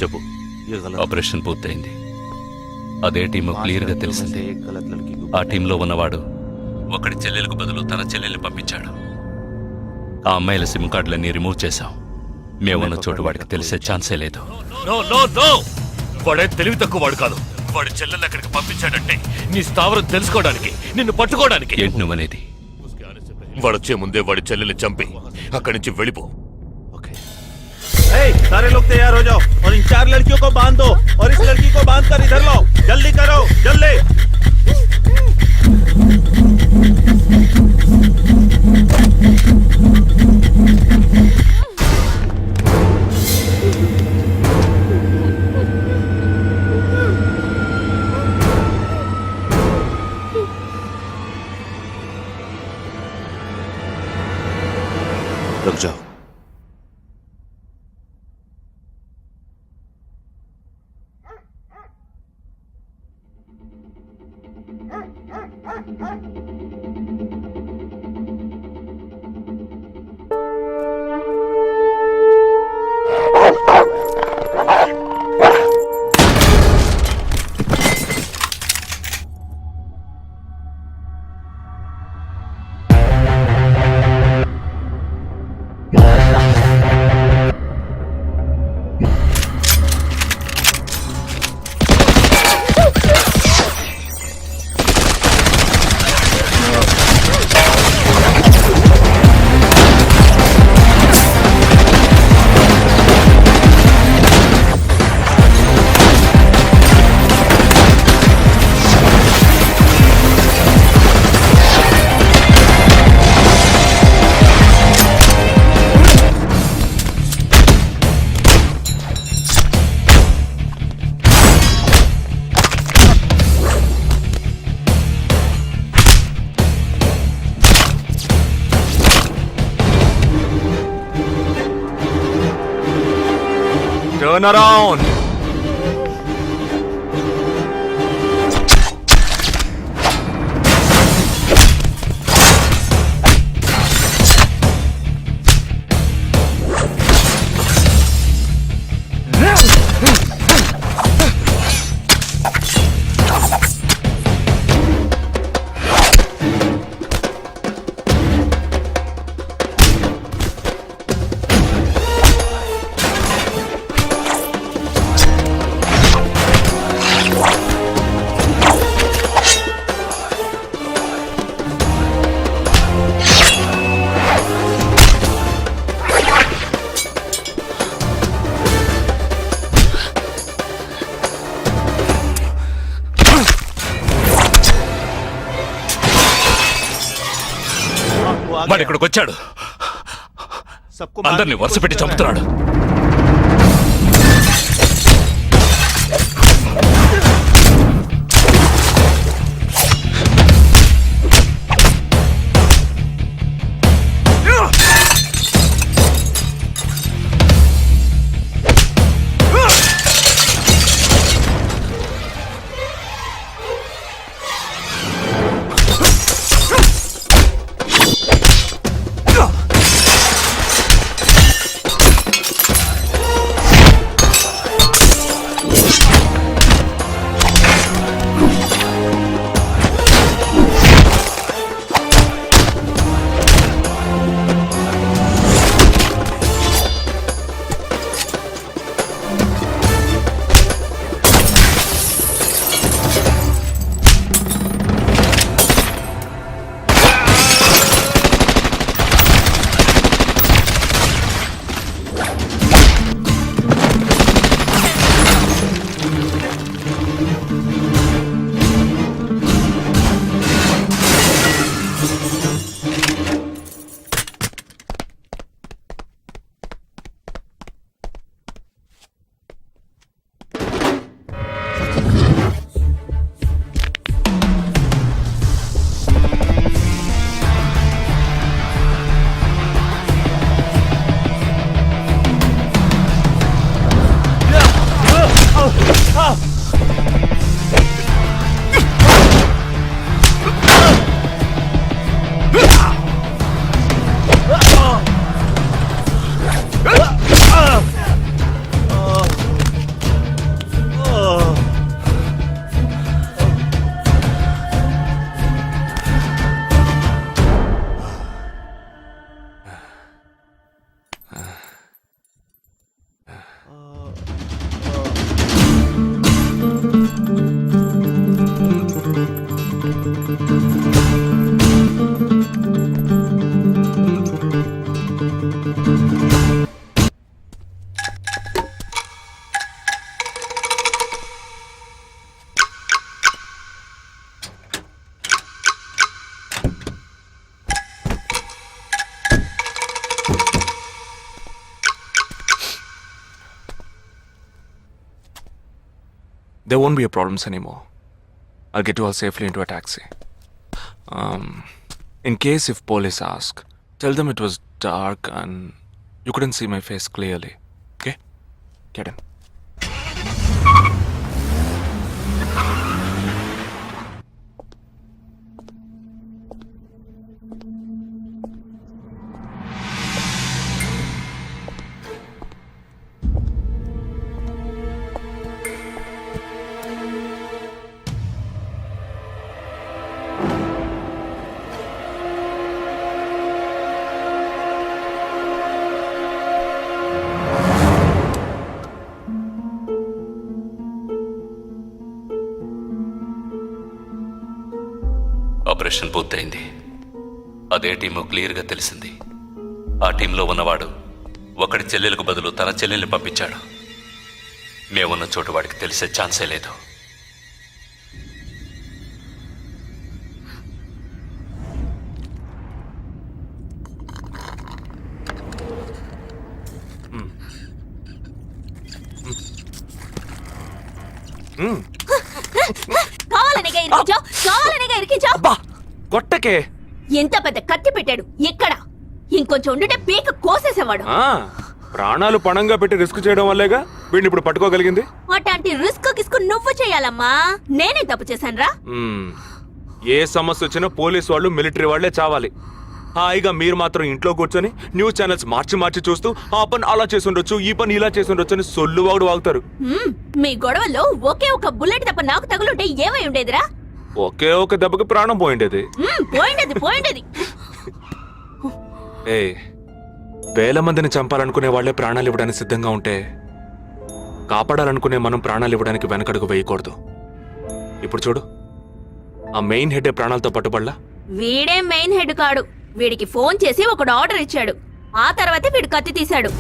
చెప్పు. ఆపరేషన్ పూర్తయింది. అదే టీము క్లియర్గా తెలిసింది. ఆ టీంలో ఉన్నవాడు ఒకడి చెల్లెలకు బదులు తన చెల్లెల్ని పంపించాడు. ఆ అమ్మాయిల సిమ్ కార్డులన్నీ రిమూవ్ చేశాం. మేమున్న చోటు వాడికి తెలిసే ఛాన్సే లేదు. వాడే తెలివి తక్కువ వాడు కాదు. వాడి చెల్లెల్ని అక్కడికి పంపించాడంటే నీ స్థావరం తెలుసుకోవడానికి, నిన్ను పట్టుకోవడానికి. ఏంటి నువ్వనేది? వాడొచ్చే ముందే వాడి చెల్లెల్ని చంపి అక్కడి నుంచి వెళ్ళిపో. सारे लोग तैयार हो जाओ और इन 4 लड़कियों को बांध दो और इस लड़की को बांध कर इधर लाओ. जल्दी करो, जल्दी. रुक जाओ. Turn around. వాడు ఇక్కడికి వచ్చాడు. అందరినీ వరుస పెట్టి చంపుతున్నాడు. there won't be a problems anymore. I'll get you all safely into a taxi. In case if police ask, tell them it was dark and you couldn't see my face clearly. Okay? Get in. Operation పూర్తయింది. అదే team క్లియర్గా తెలిసింది. ఆ టీంలో ఉన్నవాడు ఒకడి చెల్లెలకు బదులు తన చెల్లెల్ని పంపించాడు. మేమున్న చోటు వాడికి తెలిసే ఛాన్సే లేదు. కావాలనిగా ఇరికించావు. అబ్బా కొట్టకే. ఎంత పెద్ద కత్తి పెట్టాడు. ఎక్కడ ఇంకొంచెం ఉండుంటే పీక కోసేసేవాడు. ప్రాణాలు పణంగా పెట్టి రిస్క్ చేయడం వల్లేగా వీడిని ఇప్పుడు పట్టుకోగలిగింది. అట్లాంటి రిస్క్ కిస్కు నువ్వు చేయాలమ్మా. నేనే తప్పు చేశానురా. ఏ సమస్య వచ్చినా పోలీస్ వాళ్ళు మిలిటరీ వాళ్లే చావాలి. హాయిగా మీరు మాత్రం ఇంట్లో కూర్చొని న్యూస్ ఛానల్స్ మార్చి మార్చి చూస్తూ ఆ పని అలా చేసుండొచ్చు, ఈ పని ఇలా చేసుండొచ్చు అని సొల్లు వాగుడు వాగుతారు. మీ గొడవలో ఒకే ఒక బుల్లెట్ తప్ప నాకు తగులుంటే ఏమై ఉండేదిరా? ఒకే ఒక దెబ్బకి ప్రాణం పోయిండేది. పోయిండేది. వేల మందిని చంపాలనుకునే వాళ్లే ప్రాణాలు ఇవ్వడానికి సిద్ధంగా ఉంటే కాపాడాలనుకునే మనం ప్రాణాలు ఇవ్వడానికి వెనకడుగు వేయకూడదు. ఇప్పుడు చూడు, ఆ మెయిన్ హెడ్ ప్రాణాలతో పట్టుబడలా. వీడే మెయిన్ హెడ్ కాడు. వీడికి ఫోన్ చేసి ఒకడు ఆర్డర్ ఇచ్చాడు. ఆ తర్వాతే వీడు కత్తి తీశాడు.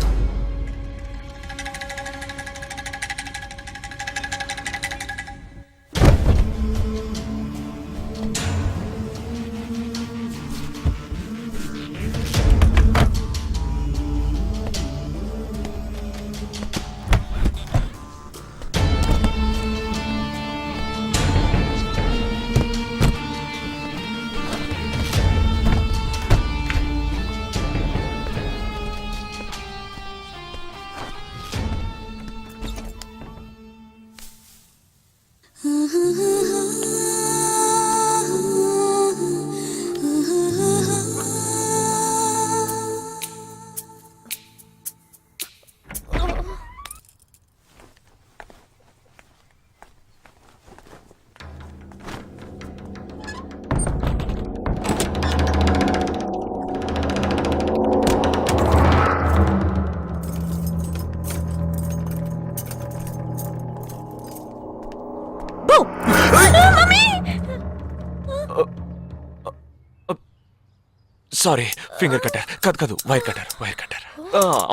సారీ, ఫింగర్ కట్టర్ కాదు, వైర్ కట్టర్.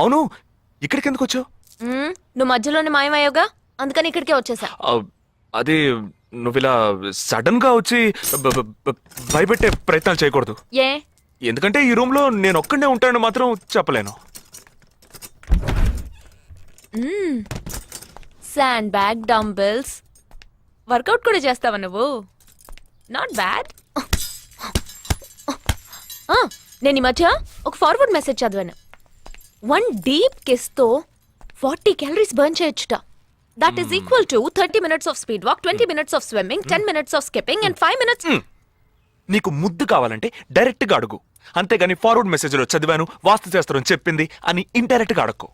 అవును, ఇక్కడికి ఎందుకు వచ్చావు? నువ్వు మధ్యలోనే మాయమయ్యోగా, అందుకని ఇక్కడికే వచ్చేసా. అది నువ్వు ఇలా సడన్ గా వచ్చి భయపెట్టే ప్రయత్నాలు చేయకూడదు. ఏ? ఎందుకంటే ఈ రూమ్ లో నేను ఒక్కడే ఉంటానని మాత్రం చెప్పలేను. శాండ్ బ్యాగ్, డంబెల్స్, వర్కౌట్ కూడా చేస్తావా నువ్వు? Not bad. నేను ఈ మధ్య ఒక ఫార్వర్డ్ మెసేజ్ చదివాను. 1 డీప్ కిస్ తో 40 క్యాలరీస్ బర్న్ చేయొచ్చుట. That is equal to 30 minutes of speed walk, 20 minutes of swimming, 10 minutes of skipping and 5 minutes. నీకు ముద్దు కావాలంటే డైరెక్ట్ గా అడుగు, అంతేగాని ఫార్వర్డ్ మెసేజ్ లో చదివాను, వాస్తు శాస్త్రం చెప్పింది అని ఇండైరెక్ట్ గా అడక్కు.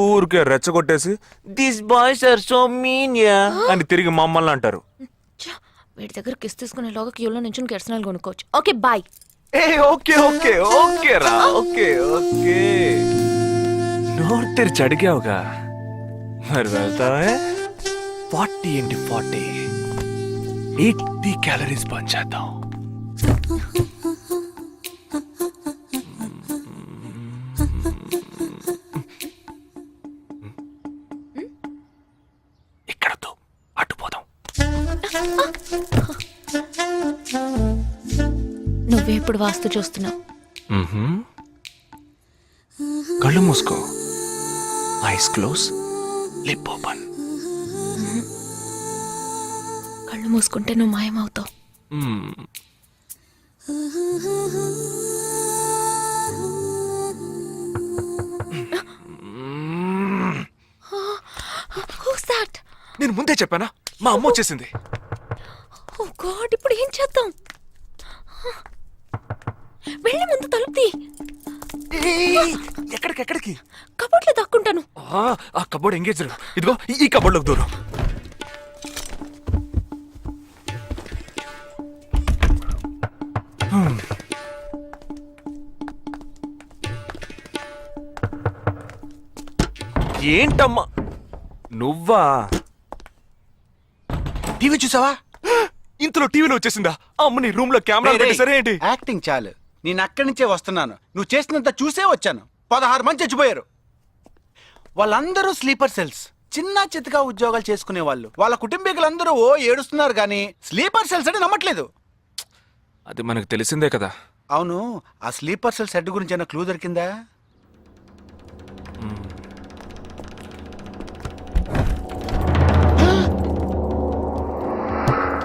ఊరికే రెచ్చగొట్టేసి this boys are so mean yeah అని తిరిగి మమ్మల్ని అంటారు. వీడి దగ్గర కిస్ తీసుకునేలోగా క్యూలో నుంచి కెర్సనల్ కొనుక్కోవచ్చు. Okay boy. ఓకే రా, ఓకే. నోరు తెరిచి అడిగావుగా, మరి వెళ్తావే. 40 into 40 80 క్యాలరీస్ బర్న్ చేద్దాం. ఇక్కడతో అటుపోదాం. నువ్వే ఇప్పుడు వాస్తు చూస్తున్నావు. కళ్ళు మూసుకో, ఐస్ క్లోజ్, లిప్ ఓపెన్. కళ్ళు మూసుకుంటే నువ్వు మాయమవుతావు. Who's that? నేను ముందే చెప్పానా, మా అమ్మ వచ్చేసింది. Oh God, ఇప్పుడు ఏం చేద్దాం? వెళ్ళి ముందు తలుపు తీ. ఎక్కడికి? కబోర్డ్లో దాక్కుంటాను. ఆ కబోర్డ్ ఎంగేజ్డ్. ఇదిగో ఈ కబోర్డ్లోకి దూరం. ఏంటమ్మా నువ్వా? టీవీ చూసావా? ఇంతలో టీవీలో వచ్చేసిందా? అమ్మని రూమ్ లో కెమెరా పెట్టేసరే ఏంటి? యాక్టింగ్ చాలు. నేను అక్కడి నుంచే వస్తున్నాను. నువ్వు చేసినంత చూసే వచ్చాను. 16 మంది చచ్చిపోయారు. వాళ్ళందరూ స్లీపర్ సెల్స్. చిన్న చిత్తగా ఉద్యోగాలు చేసుకునే వాళ్ళు. వాళ్ళ కుటుంబీకులందరూ ఏడుస్తున్నారు కానీ స్లీపర్ సెల్స్ అని నమ్మట్లేదు. అది మనకు తెలిసిందే కదా. అవును, ఆ స్లీపర్ సెల్స్ హెడ్ గురించి ఏమైనా క్లూ దొరికిందా?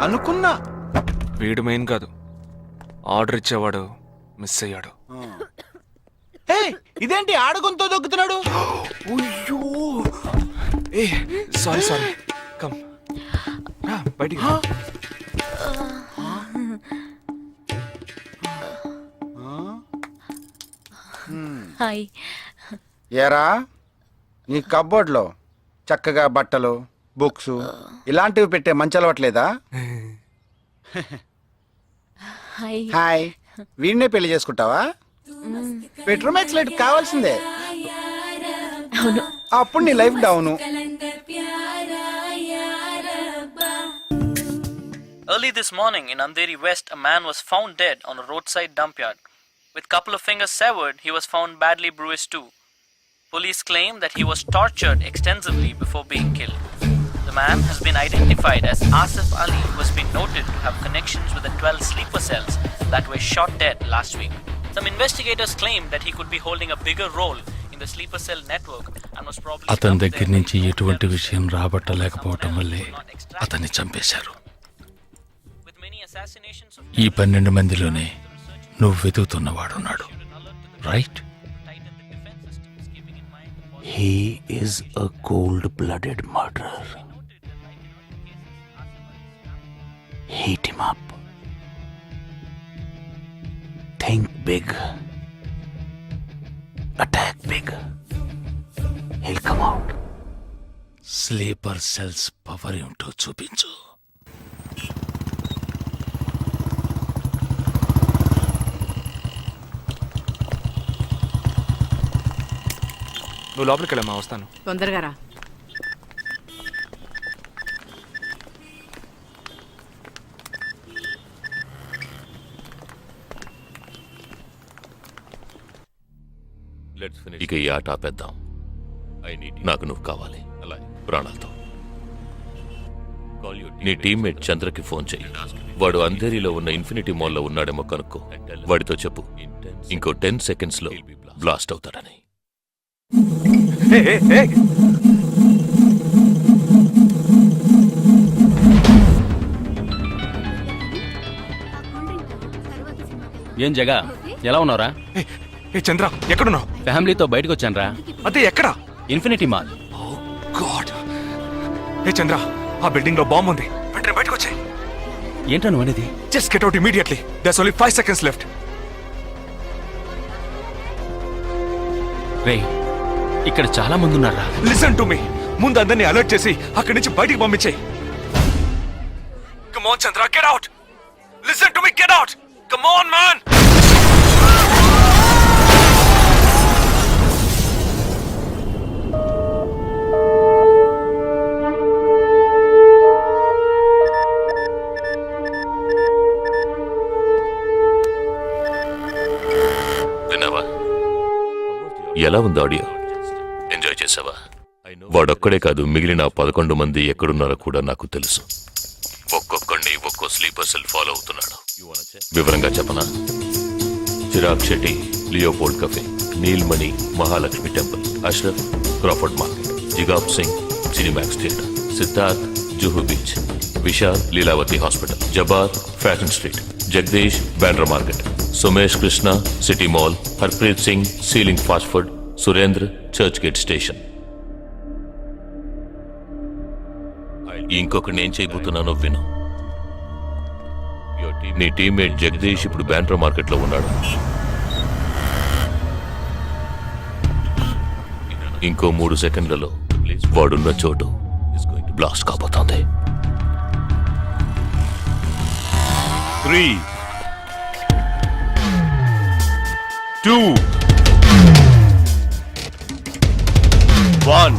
అనుకున్నా. వీడు మెయిన్ కాదు, ఆర్డర్ ఇచ్చేవాడు మిస్ అయ్యాడు. ఇదేంటి ఆడగొంతో దొక్కుతున్నాడు? ఏ సారీ కమ్ బయటికి. హాయ్. ఏరా, నీ కబ్బోర్డ్లో చక్కగా బట్టలు, బుక్స్ ఇలాంటివి పెట్టే మంచి అలవట్లేదా? హాయ్. హాయ్, వీడినే పెళ్లి చేసుకుంటావా? బెడ్రూమ్ ఎక్స్లైట్ కావాల్సిందే. అవును. అప్పుడు నీ life down. Early this morning in Andheri West, a man was found dead on a roadside dump yard. With couple of fingers severed, he was found badly bruised too. Police claim that he was tortured extensively before being killed. The man has been identified as Asif Ali, who has been noted to have connections with the 12 sleeper cells that were shot dead last week. Some investigators claim that he could be holding a bigger role in the sleeper cell network and was probably అతని దగ్గర నుంచి ఎటువంటి విషయం రాబట్టలేకపోవటం వల్లే అతన్ని చంపేశారు. ఈ 12 మందిలోనే నువ్వు వెతుకుతున్నవాడున్నాడు, right? He is a cold-blooded murderer. Heat him up. Think big. Attack big. He'll come out. Sleeper cells power ఏమిటో చూపించు. నువ్వు లోపలికి వెళ్ళమ్మా, వస్తాను. తొందరగా రా. ఇక ఈ ఆట ఆపేద్దాం. నాకు నువ్వు కావాలి ప్రాణాలతో. నీ టీమ్మేట్ చంద్రకి ఫోన్ చెయ్యి. వాడు అంధేరిలో ఉన్న ఇన్ఫినిటీ మాల్లో ఉన్నాడేమో కనుక్కో. వాడితో చెప్పు ఇంకో 10 seconds లో బ్లాస్ట్ అవుతాడని. ఏం జగా, ఎలా ఉన్నావురా? ఏ చంద్ర, ఎక్కడున్నావు? ఫ్యామిలీతో బయటకు వచ్చానురా. అదే ఎక్కడ? Infinity mall. గాడ్. ఏ చంద్ర, ఆ బిల్డింగ్ లో బాంబు ఉంది. వెంటనే బయటకు వచ్చాయి. ఏంటా నువ్వు అనేది? Just get out immediately. There's only 5 seconds left. రేయ్, ఇక్కడ చాలా మంది ఉన్నారా? Listen to me. ముందు అందరినీ అలర్ట్ చేసి అక్కడి నుంచి బయటికి పంపించేయి. Come on Chandra, get out. Listen to me, get out. Come on man. విన్నావా? ఎలా ఉంది ఆడియో? ఎంజాయ్ చేసావా? వాడొక్కడే కాదు, మిగిలిన 11 మంది ఎక్కడున్నారో కూడా నాకు తెలుసు. ఒక్కొక్కడిని ఒక్కో స్లీపర్ సెల్ ఫాలో అవుతున్నాడు. వివరంగా చెప్పనా? Chirag Shetty, Leopold cafe, Neelmani, Mahalakshmi temple, Ashraf, Crawford market, జిగాబ్ Singh, Cinemax theatre, Siddharth, Juhu beach, Vishal Lilavati hospital, Jabbar fashion street, Jagdish Bandra market, Sumesh Krishna city mall, Harpreet Singh ceiling fast food, Surendra Churchgate station. ఇంకొకటి నేను చేయబోతున్నానో విను. నీ టీమ్మేట్ జగదీష్ ఇప్పుడు బ్యాండ్రా మార్కెట్లో ఉన్నాడు. ఇంకో 3 సెకండ్లలో వాడున్న చోటు బ్లాస్ట్ కాబోతోంది. 3, 2, 1.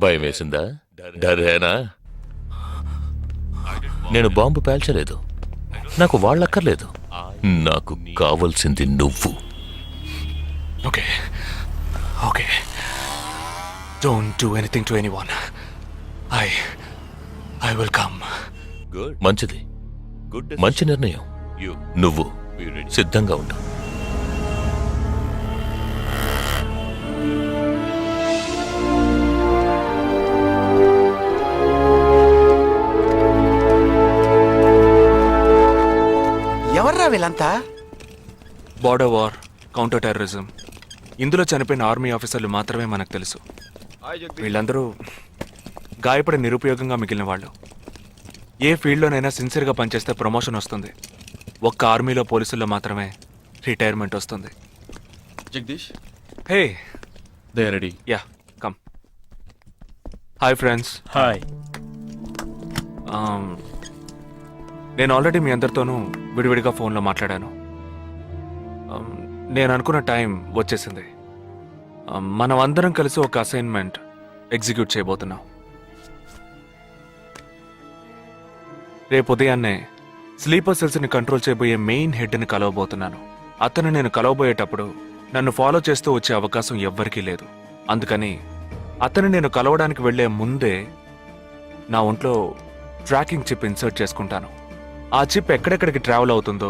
భయం వేసిందా? డరేనా? నేను బాంబు పేల్చలేదు. నాకు వాళ్ళక్కర్లేదు. నాకు కావలసింది నువ్వు. Okay okay, don't do anything to anyone. I will come. మంచిది, మంచి నిర్ణయం. నువ్వు సిద్ధంగా ఉండు. ఎవర్రా వీళ్ళంతా? బార్డర్ వార్, కౌంటర్ టెర్రరిజం, ఇందులో చనిపోయిన ఆర్మీ ఆఫీసర్లు మాత్రమే మనకు తెలుసు. వీళ్ళందరూ గాయపడి నిరుపయోగంగా మిగిలిన వాళ్ళు. ఏ ఫీల్డ్లోనైనా సిన్సియర్గా పనిచేస్తే ప్రమోషన్ వస్తుంది. ఒక్క ఆర్మీలో పోలీసుల్లో మాత్రమే రిటైర్మెంట్ వస్తుంది. Jagadish, hey they are ready. Yeah come. Hi friends. Hi. నేను ఆల్రెడీ మీ అందరితోనూ విడివిడిగా ఫోన్లో మాట్లాడాను. నేను అనుకున్న టైం వచ్చేసింది. మనం అందరం కలిసి ఒక అసైన్మెంట్ ఎగ్జిక్యూట్ చేయబోతున్నాం. రేపు ఉదయాన్నే స్లీపర్ సెల్స్ని కంట్రోల్ చేయబోయే మెయిన్ హెడ్ని కలవబోతున్నాను. అతను నేను కలవబోయేటప్పుడు నన్ను ఫాలో చేస్తూ వచ్చే అవకాశం ఎవ్వరికీ లేదు. అందుకని అతను నేను కలవడానికి వెళ్లే ముందే నా ఒంట్లో ట్రాకింగ్ చిప్ ఇన్సర్ట్ చేసుకుంటాను. ఆ చిప్ ఎక్కడెక్కడికి ట్రావెల్ అవుతుందో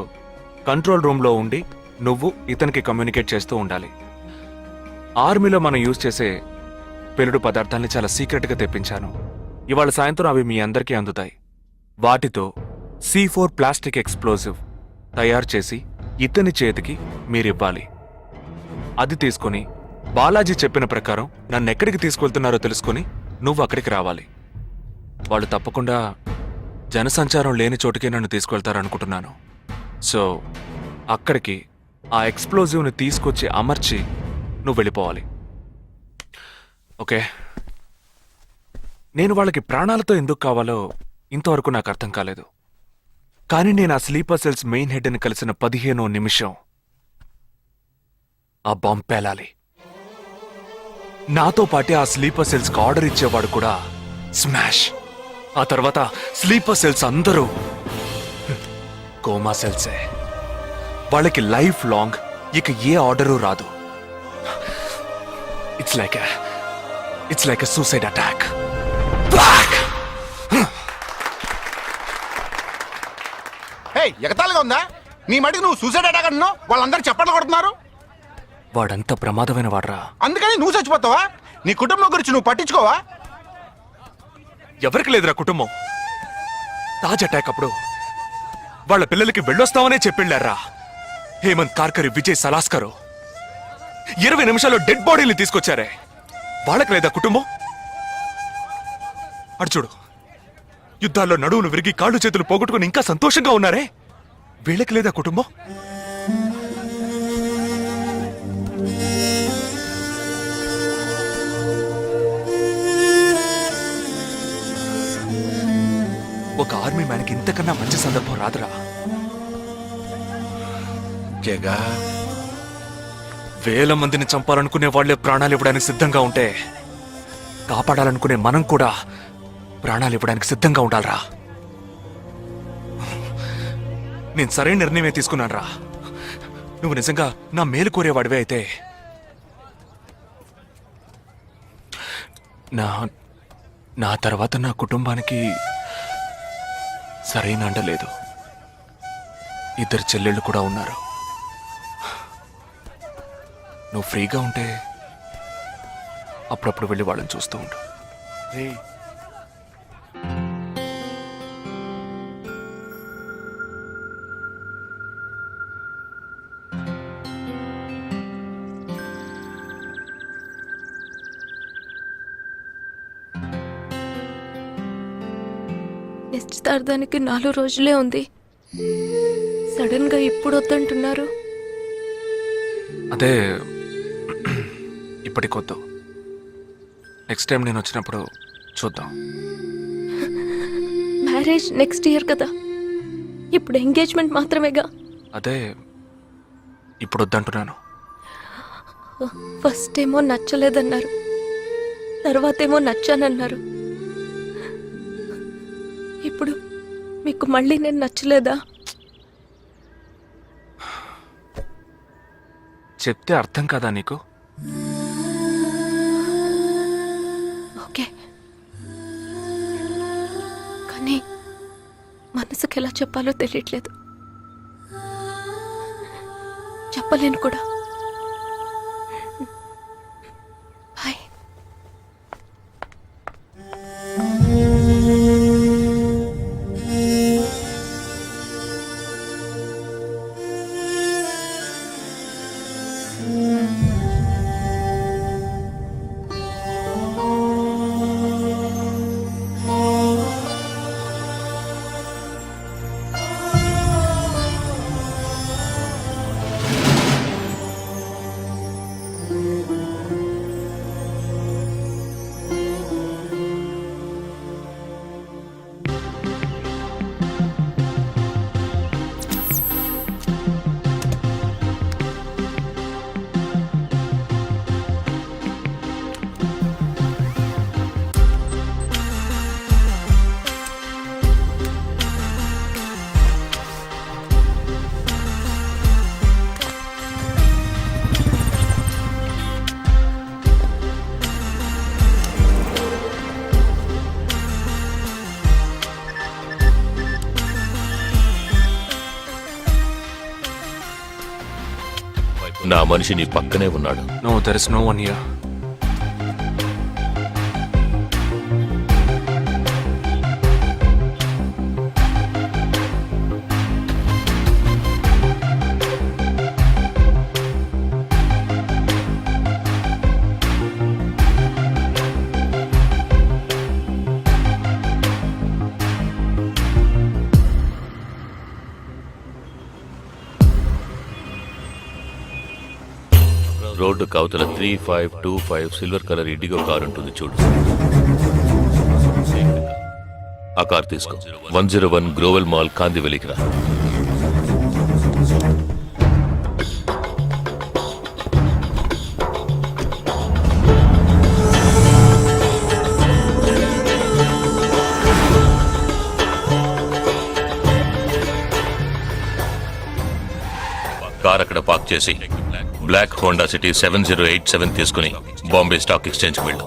కంట్రోల్ రూమ్లో ఉండి నువ్వు ఇతనికి కమ్యూనికేట్ చేస్తూ ఉండాలి. ఆర్మీలో మనం యూజ్ చేసే పెలుడు పదార్థాల్ని చాలా సీక్రెట్గా తెప్పించాను. ఇవాళ సాయంత్రం అవి మీ అందరికీ అందుతాయి. వాటితో C4 ప్లాస్టిక్ ఎక్స్ప్లోజివ్ తయారు చేసి ఇతని చేతికి మీరివ్వాలి. అది తీసుకుని బాలాజీ చెప్పిన ప్రకారం నన్ను ఎక్కడికి తీసుకెళ్తున్నారో తెలుసుకుని నువ్వు అక్కడికి రావాలి. వాళ్ళు తప్పకుండా జనసంచారం లేని చోటుకే నన్ను తీసుకెళ్తారనుకుంటున్నాను. సో అక్కడికి ఆ ఎక్స్ప్లోజివ్ని తీసుకొచ్చి అమర్చి నువ్వు వెళ్ళిపోవాలి. ఓకే? నేను వాళ్ళకి ప్రాణాలతో ఎందుకు కావాలో ఇంతవరకు నాకు అర్థం కాలేదు. కానీ నేను ఆ స్లీపర్ సెల్స్ మెయిన్ హెడ్ని కలిసిన 15వ నిమిషం ఆ బాంబ్ పేలాలి. నాతో పాటే ఆ స్లీపర్ సెల్స్కి ఆర్డర్ ఇచ్చేవాడు కూడా స్మాష్. ఆ తర్వాత స్లీపర్ సెల్స్ అందరూ కోమా సెల్సే. వాళ్ళకి లైఫ్ లాంగ్ ఇక ఏ ఆర్డరు రాదు. It's like a suicide attack. Hey, ఎగతాళిగా ఉందా? నీ మటుకు నువ్వు సూసైడ్ అటాక్ అంటున్నావు, వాళ్ళందరూ చప్పట్లు కొడుతున్నారు. వాడంత ప్రమాదమైన వాడ్రా. అందుకని నువ్వు చచ్చిపోతావా? నీ కుటుంబం గురించి నువ్వు పట్టించుకోవా? ఎవరికి లేదురా కుటుంబం. తాజ్ అటాక్ అప్పుడు వాళ్ళ పిల్లలకి వెళ్ళొస్తామనే చెప్పిళ్ళారా. హేమంత్ కార్కరి, విజయ్ సలాస్కరు 20 నిమిషాల్లో డెడ్ బాడీని తీసుకొచ్చారే. వాళ్ళకి లేదా కుటుంబం? అడు చూడు, యుద్ధాల్లో నడువులు విరిగి కాళ్ళు చేతులు పోగొట్టుకుని ఇంకా సంతోషంగా ఉన్నారే. వీళ్ళకి లేదా కుటుంబం? ఒక ఆర్మీ మ్యాన్కి ఇంతకన్నా మంచి సందర్భం రాదురా. జగా, వేల మందిని చంపాలనుకునే వాళ్లే ప్రాణాలు ఇవ్వడానికి సిద్ధంగా ఉంటే కాపాడాలనుకునే మనం కూడా ప్రాణాలు ఇవ్వడానికి సిద్ధంగా ఉండాలరా. నేను సరైన నిర్ణయమే తీసుకున్నాను రా. నువ్వు నిజంగా నా మేలు కోరేవాడివే అయితే నా తర్వాత నా కుటుంబానికి సరైన అండ లేదు. 2 చెల్లెళ్ళు కూడా ఉన్నారు. నువ్వు ఫ్రీగా ఉంటే అప్పుడప్పుడు వెళ్ళి వాళ్ళని చూస్తూ ఉండు. రే నిశ్చితార్థానికి 4 రోజులే ఉంది. సడన్ గా ఇప్పుడు వద్దంటున్నారు. అదే ఇప్పటికొద్దు, నెక్స్ట్ టైం నేను వచ్చినప్పుడు చూద్దాం. మ్యారేజ్ నెక్స్ట్ ఇయర్ కదా, ఇప్పుడు ఎంగేజ్మెంట్ మాత్రమేగా. అదే ఇప్పుడు వద్దంటున్నాను. ఫస్ట్ ఏమో నచ్చలేదన్నారు, తర్వాతేమో నచ్చానన్నారు. ఇప్పుడు మీకు మళ్ళీ నేను నచ్చలేదా? చెప్తే అర్థం కాదా నీకు? ఓకే, కానీ మనసుకి ఎలా చెప్పాలో తెలియట్లేదు. చెప్పలేను కూడా. బాయ్. నా మనిషి నీ పక్కనే ఉన్నాడు. No, there is no one here. Road కవతల 3525 సిల్వర్ కలర్ ఇండిగో కార్ ఉంటుంది చూడు. ఆ కార్ తీసుకో. 101 గ్రోవెల్ మాల్ కాందివెలికి రా. కార్ అక్కడ పార్క్ చేసి బ్లాక్ హోండా సిటీ 7087 తీసుకుని బాంబే స్టాక్ ఎక్స్చేంజ్కి వెళ్ళు.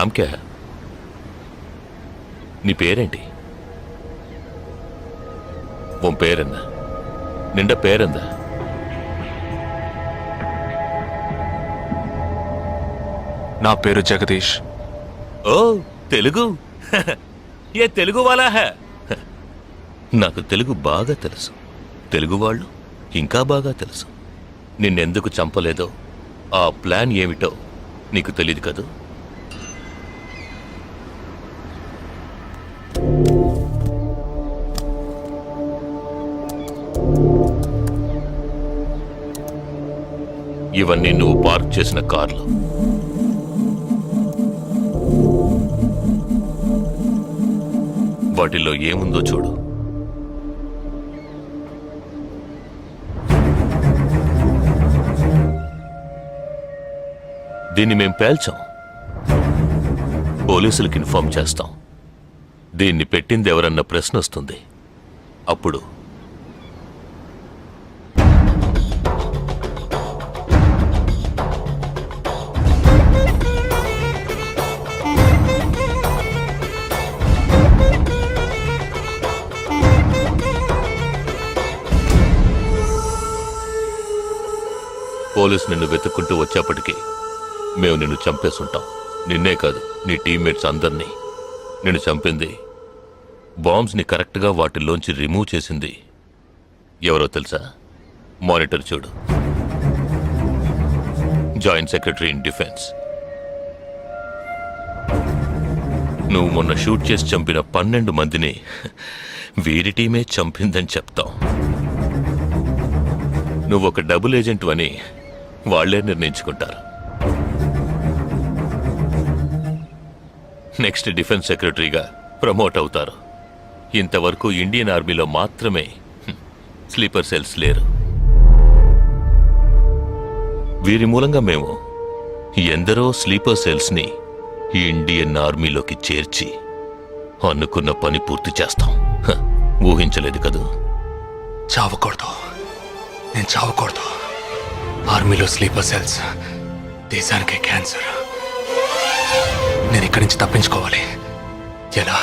నామ్ క్యా హై? నీ పేరేంటి? ఉన్ పేరెన్న? నిండా పేరెందా? నా పేరు జగదీష్. ఓ తెలుగు. ఏ తెలుగు వాలా హై? నాకు తెలుగు బాగా తెలుసు. తెలుగు వాళ్ళు ఇంకా బాగా తెలుసు. నిన్నెందుకు చంపలేదో, ఆ ప్లాన్ ఏమిటో నీకు తెలియదు కదూ. ఇవన్నీ నువ్వు పార్క్ చేసిన కార్లు. వాటిల్లో ఏముందో చూడు. దీన్ని మేం పేల్చాం. పోలీసులకు ఇన్ఫార్మ్ చేస్తాం. దీన్ని పెట్టింది ఎవరన్న ప్రశ్న వస్తుంది. అప్పుడు పోలీసు నిన్ను వెతుక్కుంటూ వచ్చేప్పటికీ మేము నిన్ను చంపేసుంటాం. నిన్నే కాదు, నీ టీమ్మేట్స్ అందరినీ. నిన్ను చంపింది, బాంబ్స్ని కరెక్ట్గా వాటిల్లోంచి రిమూవ్ చేసింది ఎవరో తెలుసా? మానిటర్ చూడు. Joint secretary in defence. నువ్వు మొన్న షూట్ చేసి చంపిన 12 మందిని వీరి టీమే చంపిందని చెప్తాం. నువ్వు ఒక డబుల్ ఏజెంట్ అని వాళ్లే నిర్ణయించుకుంటారు. నెక్స్ట్ డిఫెన్స్ సెక్రటరీగా ప్రమోట్ అవుతారు. ఇంతవరకు ఇండియన్ ఆర్మీలో మాత్రమే స్లీపర్ సెల్స్ లేరు. వీరి మూలంగా మేము ఎందరో స్లీపర్ సెల్స్ని ఇండియన్ ఆర్మీలోకి చేర్చి అనుకున్న పని పూర్తి చేస్తాం. ఊహించలేదు కదూ. చావకూడదు, నేను చావకూడదు. ఆర్మీలో స్లీపర్ సెల్స్ దేశానికే క్యాన్సర్. నేను ఇక్కడి నుంచి తప్పించుకోవాలి. ఎలా?